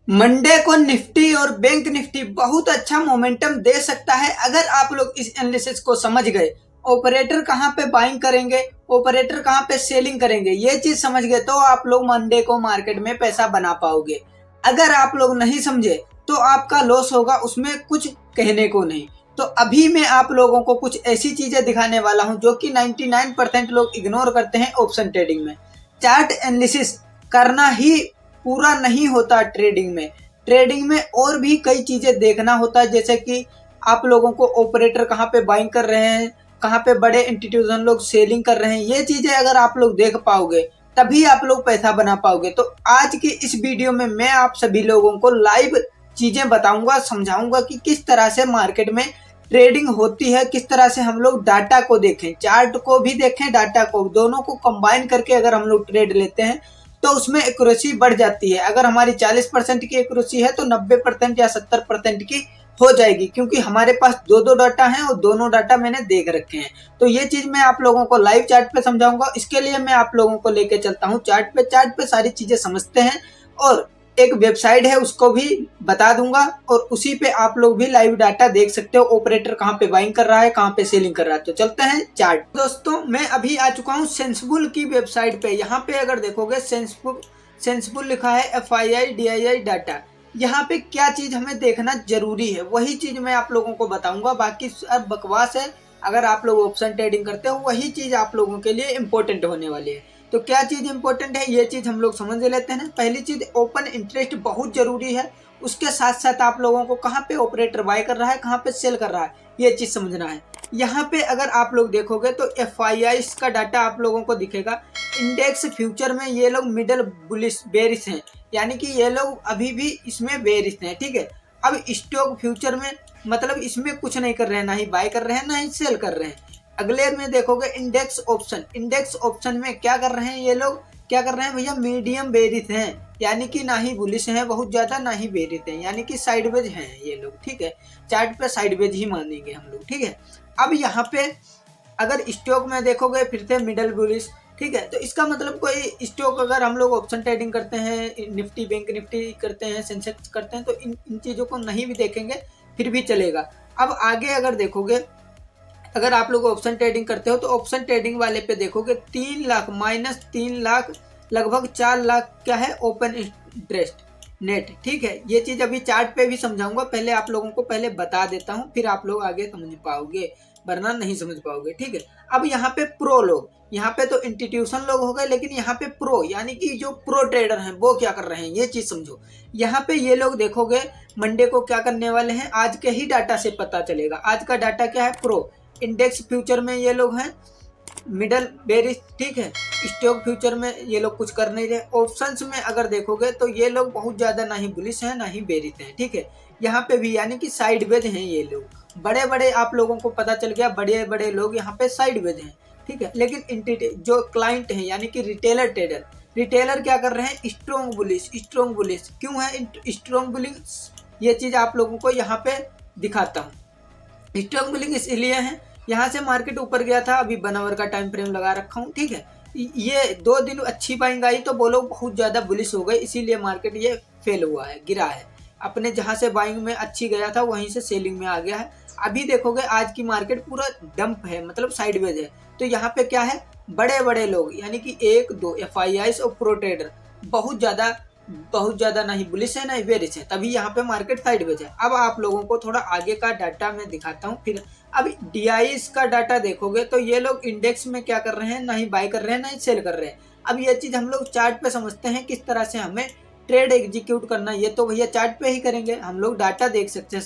Monday को Nifty और bank Nifty बहुत अच्छा मोमेंटम दे सकता है अगर आप लोग इस एनालिसिस को समझ गए। ऑपरेटर कहां पे बाइंग करेंगे, ऑपरेटर कहां पे सेलिंग करेंगे, ये चीज समझ गए तो आप लोग मंडे को मार्केट में पैसा बना पाओगे। अगर आप लोग नहीं समझे तो आपका लॉस होगा, उसमें कुछ कहने को नहीं। तो अभी मैं आप लोगों को कुछ ऐसी चीजें दिखाने वाला हूं जो कि 99% लोग इग्नोर करते हैं ऑप्शन ट्रेडिंग में। चार्ट एनालिसिस करना ही पूरा नहीं होता ट्रेडिंग में। ट्रेडिंग में और भी कई चीजें देखना होता है, जैसे कि आप लोगों को ऑपरेटर कहाँ पे बाइंग कर रहे हैं, कहाँ पे बड़े इंस्टीट्यूशन लोग सेलिंग कर रहे हैं, ये चीजें अगर आप लोग देख पाओगे तभी आप लोग पैसा बना पाओगे। तो आज की इस वीडियो में मैं आप सभी लोगों को लाइव चीजें बताऊंगा, समझाऊंगा कि किस तरह से मार्केट में ट्रेडिंग होती है, किस तरह से हम लोग डाटा को देखें, चार्ट को भी देखें, डाटा को, दोनों को कंबाइन करके अगर हम लोग ट्रेड लेते हैं तो उसमें एक्यूरेसी बढ़ जाती है। अगर हमारी 40% की एक्यूरेसी है तो 90% या 70% की हो जाएगी, क्योंकि हमारे पास दो डाटा हैं और दोनों डाटा मैंने देख रखे हैं। तो ये चीज मैं आप लोगों को लाइव चार्ट पे समझाऊंगा। इसके लिए मैं आप लोगों को लेके चलता हूँ चार्ट पे सारी चीजें समझते हैं, और एक वेबसाइट है उसको भी बता दूंगा, और उसी पे आप लोग भी लाइव डाटा देख सकते हो, ऑपरेटर कहाँ पे बाइंग कर रहा है, कहाँ पे सेलिंग कर रहा है। तो चलते हैं चार्ट। दोस्तों मैं अभी आ चुका हूँ सेंसिबल की वेबसाइट पे। यहाँ पे अगर देखोगे सेंसिबल लिखा है FII डाटा। यहाँ पे क्या चीज हमें देखना जरूरी है वही चीज मैं आप लोगों को बताऊंगा, बाकी सब बकवास है। अगर आप लोग ऑप्शन ट्रेडिंग करते हो वही चीज आप लोगों के लिए इम्पोर्टेंट होने वाली है। तो क्या चीज इंपॉर्टेंट है ये चीज हम लोग समझ लेते हैं। पहली चीज ओपन इंटरेस्ट बहुत जरूरी है, उसके साथ साथ आप लोगों को कहाँ पे ऑपरेटर बाय कर रहा है, कहाँ पे सेल कर रहा है, ये चीज समझना है। यहाँ पे अगर आप लोग देखोगे तो FII का डाटा आप लोगों को दिखेगा। इंडेक्स फ्यूचर में ये लोग मिडल बुलिश बेरिश हैं, यानी कि ये लोग अभी भी इसमें बेरिश हैं, ठीक है। अब स्टॉक फ्यूचर में मतलब इसमें कुछ नहीं कर रहे हैं, ना ही बाय कर रहे हैं ना ही सेल कर रहे हैं। अगले में देखोगे इंडेक्स ऑप्शन में क्या कर रहे हैं ये लोग, क्या कर रहे हैं भैया, मीडियम बेरिश हैं, यानी कि ना ही बुलिश हैं बहुत ज्यादा ना ही बेरिश हैं, यानी कि साइडवेज हैं ये लोग, ठीक है। चार्ट पे साइडवेज ही मानेंगे हम लोग, ठीक है। अब यहाँ पे अगर स्टॉक में देखोगे फिर से मिडल बुलिश, ठीक है। तो इसका मतलब कोई स्टॉक अगर हम लोग ऑप्शन ट्रेडिंग करते हैं, निफ्टी बैंक निफ्टी करते हैं, सेंसेक्स करते हैं, तो इन चीजों को नहीं भी देखेंगे फिर भी चलेगा। अब आगे अगर देखोगे, अगर आप लोग ऑप्शन ट्रेडिंग करते हो तो ऑप्शन ट्रेडिंग वाले पे देखोगे 3 लाख -3 लाख लगभग 4 लाख क्या है ओपन इंटरेस्ट नेट, ठीक है। ये चीज अभी चार्ट पे भी समझाऊंगा, पहले आप लोगों को पहले बता देता हूँ फिर आप लोग आगे समझ पाओगे, वरना नहीं समझ पाओगे, ठीक है। अब यहाँ पे प्रो लोग, यहाँ पे तो इंस्टीट्यूशन लोग हो गए, लेकिन यहाँ पे प्रो यानी कि जो प्रो ट्रेडर हैं वो क्या कर रहे हैं ये चीज समझो। यहाँ पे ये लोग देखोगे मंडे को क्या करने वाले हैं, आज के ही डाटा से पता चलेगा। आज का डाटा क्या है, प्रो इंडेक्स फ्यूचर में ये लोग हैं मिडल बेरिश, ठीक है। स्टॉक फ्यूचर में ये लोग कुछ कर नहीं रहे। ऑप्शंस में अगर देखोगे तो ये लोग बहुत ज्यादा ना ही बुलिश हैं ना ही बेरिश हैं, ठीक है। यहाँ पे भी यानी कि साइडवेज हैं ये लोग, बड़े बड़े आप लोगों को पता चल गया, बड़े बड़े लोग यहाँ पे साइडवेज हैं, ठीक है। लेकिन जो क्लाइंट है यानी कि रिटेलर क्या कर रहे हैं, स्ट्रॉन्ग बुलिश क्यों है स्ट्रॉन्ग बुलिश, ये चीज आप लोगों को यहाँ पे दिखाता हूँ। स्ट्रॉन्ग बुलिंग इसलिए है, यहाँ से मार्केट ऊपर गया था, अभी 1 आवर का टाइम फ्रेम लगा रखा हूँ, ठीक है। ये 2 दिन अच्छी बाइंग आई तो वो लोग बहुत ज्यादा बुलिश हो गए, इसीलिए मार्केट ये फेल हुआ है, गिरा है। अपने जहाँ से बाइंग में अच्छी गया था वहीं से सेलिंग में आ गया है। अभी देखोगे आज की मार्केट पूरा डंप है, मतलब साइडवेज है। तो यहाँ पे क्या है, बड़े बड़े लोग यानी कि 1-2 FIIs और प्रो ट्रेडर बहुत ज्यादा नहीं बुलिश है नहीं बेरिश है, तभी यहाँ पे मार्केट साइडवेज है। अब आप लोगों को थोड़ा आगे का डाटा मैं दिखाता हूँ फिर। अब DIs का डाटा देखोगे तो ये लोग इंडेक्स में क्या कर रहे हैं, ना ही बाय कर रहे हैं ना ही सेल कर रहे हैं। अब ये चीज हम लोग चार्ट पे समझते हैं किस तरह से हमें ट्रेड एग्जीक्यूट करना, ये तो भैया चार्ट पे ही करेंगे। हम लोग डाटा देख सकते हैं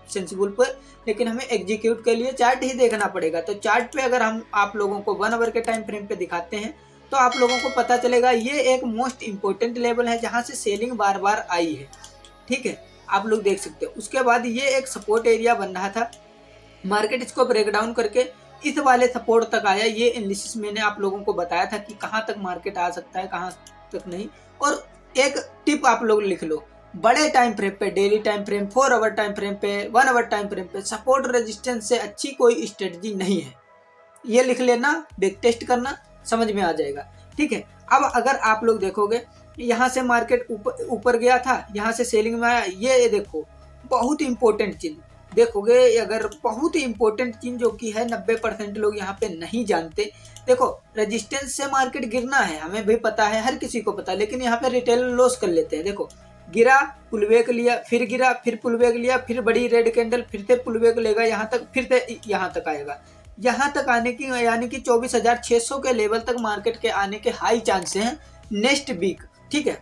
सेंसिबल पर, लेकिन हमें एग्जीक्यूट के लिए चार्ट ही देखना पड़ेगा। तो चार्ट पे अगर हम आप लोगों को 1 आवर के टाइम फ्रेम पे दिखाते हैं तो आप लोगों को पता चलेगा ये एक मोस्ट इंपोर्टेंट लेवल है जहां से सेलिंग बार बार आई है, ठीक है। आप लोग देख सकते हो। उसके बाद ये एक सपोर्ट एरिया बन रहा था, मार्केट इसको ब्रेक डाउन करके इस वाले सपोर्ट तक आया। ये एनालिसिस मैंने आप लोगों को बताया था कि कहां तक मार्केट आ सकता है कहां तक नहीं। और एक टिप आप लोग लिख लो, बड़े टाइम फ्रेम पे, daily time frame, 4 hour time frame पे, 1 आवर टाइम फ्रेम पे सपोर्ट रेजिस्टेंस से अच्छी कोई स्ट्रेटजी नहीं है। ये लिख लेना, बैक टेस्ट करना, समझ में आ जाएगा, ठीक है। अब अगर आप लोग देखोगे यहाँ से मार्केट ऊपर गया था, यहाँ से सेलिंग में आया। ये देखो बहुत इंपॉर्टेंट चीज देखोगे, अगर बहुत ही इंपॉर्टेंट चीज जो कि है 90% लोग यहाँ पे नहीं जानते। देखो रेजिस्टेंस से मार्केट गिरना है, हमें भी पता है, हर किसी को पता है, लेकिन यहाँ पे रिटेल लॉस कर लेते हैं। देखो गिरा, पुलबैक लिया, फिर गिरा, फिर पुलबैक लिया, फिर बड़ी रेड कैंडल, फिर से पुलबैक लेगा यहाँ तक, फिर से यहाँ तक आएगा। यहाँ तक आने की यानी कि 24,600 के लेवल तक मार्केट के आने के हाई चांस हैं नेक्स्ट वीक। ठीक है,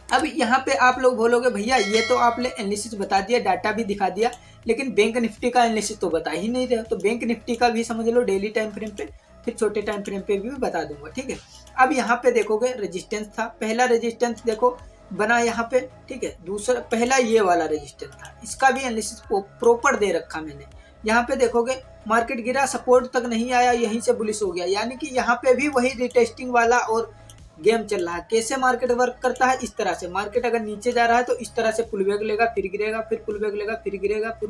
अब यहाँ पे आप लोग बोलोगे भैया ये तो आपने एनालिसिस बता दिया, डाटा भी दिखा दिया, लेकिन बैंक निफ्टी का एनालिसिस तो बता ही नहीं रहे। तो बैंक निफ्टी का भी समझ लो डेली टाइम फ्रेम पे, फिर छोटे टाइम फ्रेम पे भी बता दूंगा। ठीक है, अब यहाँ पे देखोगे रेजिस्टेंस था, पहला रेजिस्टेंस देखो बना यहाँ पे। ठीक है, दूसरा पहला ये वाला रेजिस्टेंस था, इसका भी एनालिसिस प्रॉपर दे रखा मैंने। यहाँ पे देखोगे मार्केट गिरा, सपोर्ट तक नहीं आया, यहीं से बुलिश हो गया, यानी कि यहाँ पे भी वही रिटेस्टिंग वाला और गेम चल रहा है। कैसे मार्केट वर्क करता है, इस तरह से मार्केट अगर नीचे जा रहा है तो इस तरह से पुलबैक लेगा, फिर गिरेगा, फिर पुलबैक लेगा, फिर गिरेगा, फिर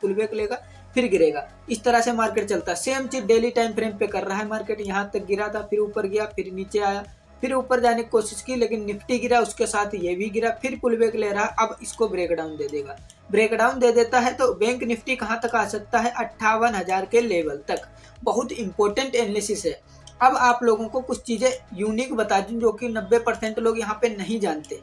पुलबैक लेगा, फिर गिरेगा। इस तरह से मार्केट चलता है। सेम चीज डेली टाइम फ्रेम पे कर रहा है मार्केट। यहाँ तक गिरा था, फिर ऊपर गया, फिर नीचे आया, फिर ऊपर जाने की कोशिश की, लेकिन निफ्टी गिरा, उसके साथ ये भी गिरा, फिर पुलबैक ले रहा। अब इसको ब्रेक डाउन दे देगा, ब्रेक डाउन दे देता है तो बैंक निफ्टी कहाँ तक आ सकता है, 58,000 के लेवल तक। बहुत इंपॉर्टेंट एनालिसिस है। अब आप लोगों को कुछ चीजें यूनिक बता दूं जो कि 90% लोग यहाँ पे नहीं जानते।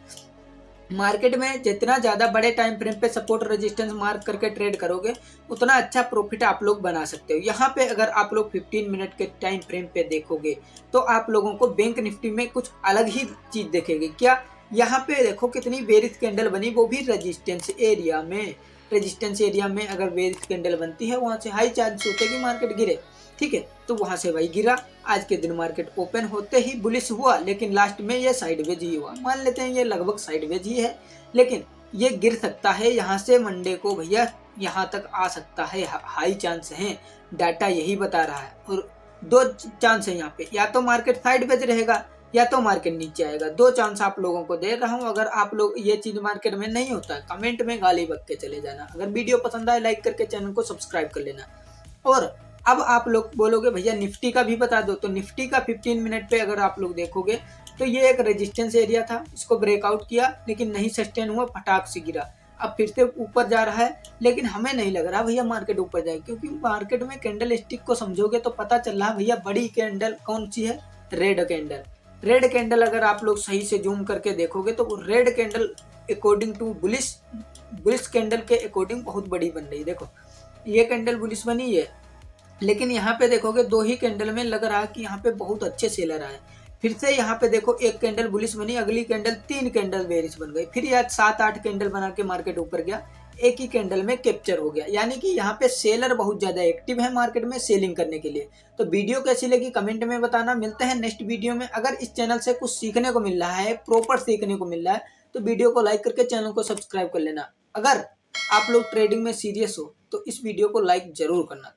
मार्केट में जितना ज्यादा बड़े टाइम फ्रेम पे सपोर्ट रेजिस्टेंस मार्क करके ट्रेड करोगे, उतना अच्छा प्रॉफिट आप लोग बना सकते हो। यहाँ पे अगर आप लोग 15 मिनट के टाइम फ्रेम पे देखोगे तो आप लोगों को बैंक निफ्टी में कुछ अलग ही चीज देखेगी। क्या, यहाँ पे देखो कितनी बेरिश कैंडल बनी, वो भी रेजिस्टेंस एरिया में। रेजिस्टेंस एरिया में अगर बेरिश कैंडल बनती है, वहां से हाई चांस होते हैं कि मार्केट गिरे। ठीक है, तो वहां से भाई गिरा। आज के दिन मार्केट ओपन होते ही बुलिश हुआ, लेकिन लास्ट में ये साइडवेज ही हुआ। मान लेते हैं ये लगभग साइडवेज ही है, लेकिन ये गिर सकता है यहाँ से मंडे को भैया, यहाँ तक आ सकता है, हाई चांस है, डाटा यही बता रहा है। और दो चांस है यहाँ पे, या तो मार्केट साइडवेज रहेगा या तो मार्केट नीचे आएगा। दो चांस आप लोगों को दे रहा हूँ। अगर आप लोग ये चीज मार्केट में नहीं होता है, कमेंट में गाली बक के चले जाना। अगर वीडियो पसंद आए लाइक करके चैनल को सब्सक्राइब कर लेना। और अब आप लोग बोलोगे भैया निफ्टी का भी बता दो, तो निफ्टी का 15 मिनट पे अगर आप लोग देखोगे तो ये एक रेजिस्टेंस एरिया था, इसको ब्रेकआउट किया लेकिन नहीं सस्टेन हुआ, फटाक से गिरा। अब फिर से ऊपर जा रहा है, लेकिन हमें नहीं लग रहा भैया मार्केट ऊपर जाए, क्योंकि मार्केट में कैंडल स्टिक को समझोगे तो पता चल रहा भैया बड़ी कैंडल कौन सी है, रेड कैंडल। रेड कैंडल अगर आप लोग सही से जूम करके देखोगे तो red candle according to bullish candle के अकॉर्डिंग बहुत बड़ी बन रही। देखो ये कैंडल बुलिश बनी है, लेकिन यहाँ पे देखोगे दो ही कैंडल में लग रहा है कि यहाँ पे बहुत अच्छे सेलर आए। फिर से यहाँ पे देखो एक कैंडल बुलिश बनी, अगली कैंडल 3 कैंडल बेरिश बन गई, फिर यार 7-8 कैंडल बना के मार्केट ऊपर गया, एक ही कैंडल में कैप्चर हो गया। यानी कि यहाँ पे सेलर बहुत ज्यादा एक्टिव है मार्केट में सेलिंग करने के लिए। तो वीडियो कैसी लगी कमेंट में बताना। मिलते हैं नेक्स्ट वीडियो में। अगर इस चैनल से कुछ सीखने को मिल रहा है, प्रॉपर सीखने को मिल रहा है, तो वीडियो को लाइक करके चैनल को सब्सक्राइब कर लेना। अगर आप लोग ट्रेडिंग में सीरियस हो तो इस वीडियो को लाइक जरूर करना।